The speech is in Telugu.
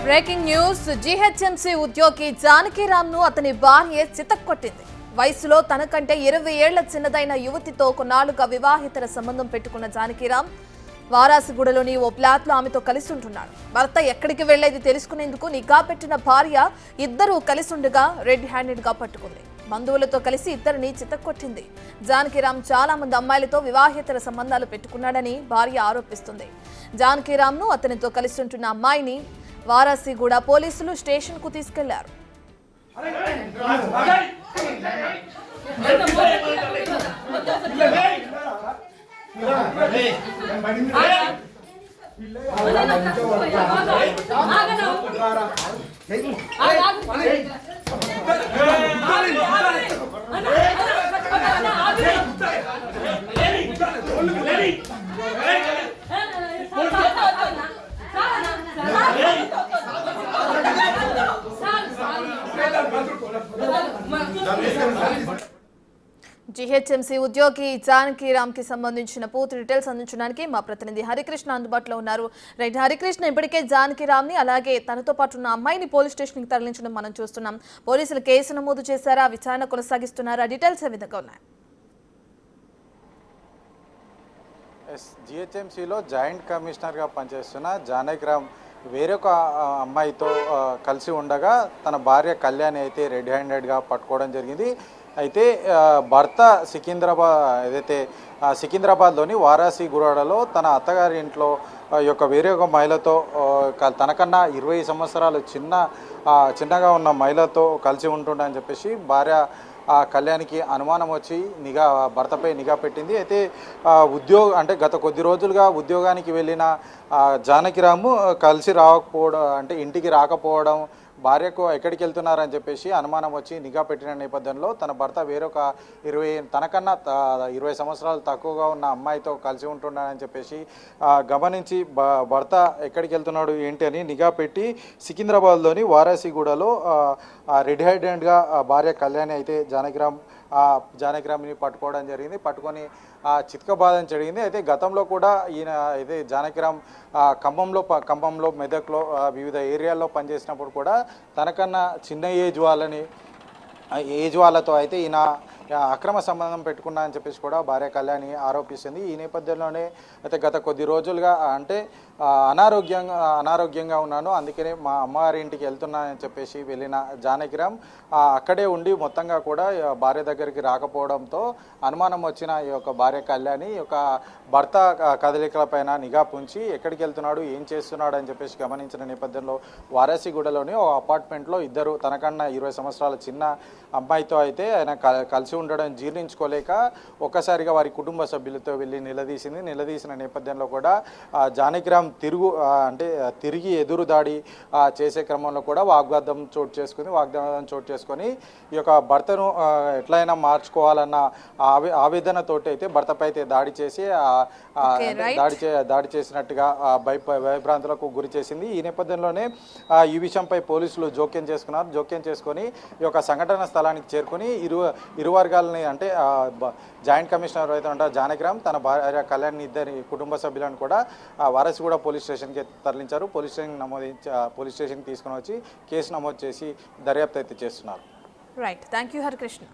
బ్రేకింగ్ న్యూస్ జీహెచ్ఎంసీ ఉద్యోగి జానకిరామ్ను అతని భార్య చితక్కొట్టింది. వయసులో తనకంటే 20 ఏళ్ల చిన్నదైన యువతితో కొన్నాళ్లుగా వివాహితర సంబంధం పెట్టుకున్న జానకిరామ్ వారాసిగూడలోని ఓ ఫ్లాట్లో ఆమెతో కలిసి ఉంటున్నాడు. భర్త ఎక్కడికి వెళ్లేది తెలుసుకునేందుకు నిఘా పెట్టిన భార్య ఇద్దరూ కలిసుండగా రెడ్ హ్యాండెడ్ గా పట్టుకుంది. బంధువులతో కలిసి ఇద్దరిని చితక్కొట్టింది. జానకిరామ్ చాలా మంది అమ్మాయిలతో వివాహేతర సంబంధాలు పెట్టుకున్నాడని భార్య ఆరోపిస్తుంది. జానకిరామ్ను అతనితో కలిసి ఉంటున్న అమ్మాయిని వారాసిగూడ పోలీసులు స్టేషన్ కు తీసుకెళ్లారు. జీహెచ్ఎంసీ ఉద్యోగి జానకిరామ్ కి సంబంధించిన పూర్తి డీటెయిల్స్ అందించడానికి మా ప్రతినిధి హరికృష్ణ అందుబాటులో ఉన్నారు. రైట్ హరికృష్ణ, ఇప్పటికే జానకిరామ్ ని అలాగే తనతో పాటు ఉన్న అమ్మాయిని పోలీస్ స్టేషన్ కి తరలించడం మనం చూస్తున్నాం. పోలీసులు కేసు నమోదు చేశారా, విచారణ కొనసాగిస్తున్నారా? డీటెయిల్స్ ఏ విధంగా ఉన్నాయి? జీహెచ్ఎంసీలో జాయింట్ కమిషనర్గా పనిచేస్తున్న జానకిరామ్ వేరొక అమ్మాయితో కలిసి ఉండగా తన భార్య కళ్యాణి అయితే రెడ్ హ్యాండెడ్గా పట్టుకోవడం జరిగింది. అయితే భర్త సికింద్రాబాద్లోని వారాసిగూడలో తన అత్తగారి ఇంట్లో యొక్క వేరొక మహిళతో తనకన్నా 20 సంవత్సరాలు చిన్నగా ఉన్న మహిళతో కలిసి ఉంటుండని చెప్పేసి భార్య కళ్యాణ్కి అనుమానం వచ్చి భర్తపై నిఘా పెట్టింది. అయితే గత కొద్ది రోజులుగా ఉద్యోగానికి వెళ్ళిన జానకిరాము కలిసి రాకపోవడం, అంటే ఇంటికి రాకపోవడం, భార్యకు ఎక్కడికి వెళ్తున్నారని చెప్పేసి అనుమానం వచ్చి నిఘా పెట్టిన నేపథ్యంలో తన భర్త వేరొక తనకన్నా 20 సంవత్సరాలు తక్కువగా ఉన్న అమ్మాయితో కలిసి ఉంటున్నాడని చెప్పేసి గమనించి భర్త ఎక్కడికి వెళ్తున్నాడు ఏంటి అని నిఘా పెట్టి సికింద్రాబాద్లోని వారాసిగూడలో రెడ్ హ్యాండెడ్గా భార్య కళ్యాణి అయితే జానకిరామ్ని పట్టుకోవడం జరిగింది. పట్టుకొని చితకబాదం జరిగింది. అయితే గతంలో కూడా అయితే జానకిరామ్ ఖమ్మంలో మెదక్లో వివిధ ఏరియాల్లో పనిచేసినప్పుడు కూడా తనకన్నా చిన్న ఏజ్ వాళ్ళతో అయితే ఈయన అక్రమ సంబంధం పెట్టుకున్నా అని చెప్పేసి కూడా భార్య కళ్యాణి ఆరోపిస్తుంది. ఈ నేపథ్యంలోనే అయితే గత కొద్ది రోజులుగా అనారోగ్యంగా ఉన్నాను, అందుకనే మా అమ్మగారి ఇంటికి వెళ్తున్నానని చెప్పేసి వెళ్ళిన జానకిరామ్ అక్కడే ఉండి మొత్తంగా కూడా భార్య దగ్గరికి రాకపోవడంతో అనుమానం వచ్చిన ఈ యొక్క భార్య కళ్యాణి ఈ యొక్క భర్త కదలికలపైన నిఘా పుంచి ఎక్కడికి వెళ్తున్నాడు, ఏం చేస్తున్నాడు అని చెప్పేసి గమనించిన నేపథ్యంలో వారాసిగూడలోని ఓ అపార్ట్మెంట్లో ఇద్దరు తనకన్నా 20 సంవత్సరాల చిన్న అమ్మాయితో అయితే ఆయన కలిసి ఉండడం జీర్ణించుకోలేక ఒక్కసారిగా వారి కుటుంబ సభ్యులతో వెళ్ళి నిలదీసిన నేపథ్యంలో కూడా జానకిరామ్ తిరిగి ఎదురు దాడి చేసే క్రమంలో కూడా వాగ్వాదం చోటు చేసుకొని ఈ యొక్క భర్తను ఎట్లయినా మార్చుకోవాలన్న ఆవేదనతోటి అయితే భర్తపై అయితే దాడి చేసినట్టుగా భయభ్రాంతులకు గురి చేసింది. ఈ నేపథ్యంలోనే ఈ విషయంపై పోలీసులు జోక్యం చేసుకొని ఈ యొక్క సంఘటన స్థలానికి చేరుకొని ఇరు వర్గాలని, అంటే జాయింట్ కమిషనర్ అయితే ఉంటారు జానకిరామ్, తన భార్య కళ్యాణ్ ఇద్దరి కుటుంబ సభ్యులను కూడా వారాసిగూడ పోలీస్ స్టేషన్కి తరలించారు. పోలీస్ స్టేషన్కి తీసుకుని వచ్చి కేసు నమోదు చేసి దర్యాప్తు అయితే చేస్తున్నారు. Right, thank you Harikrishna.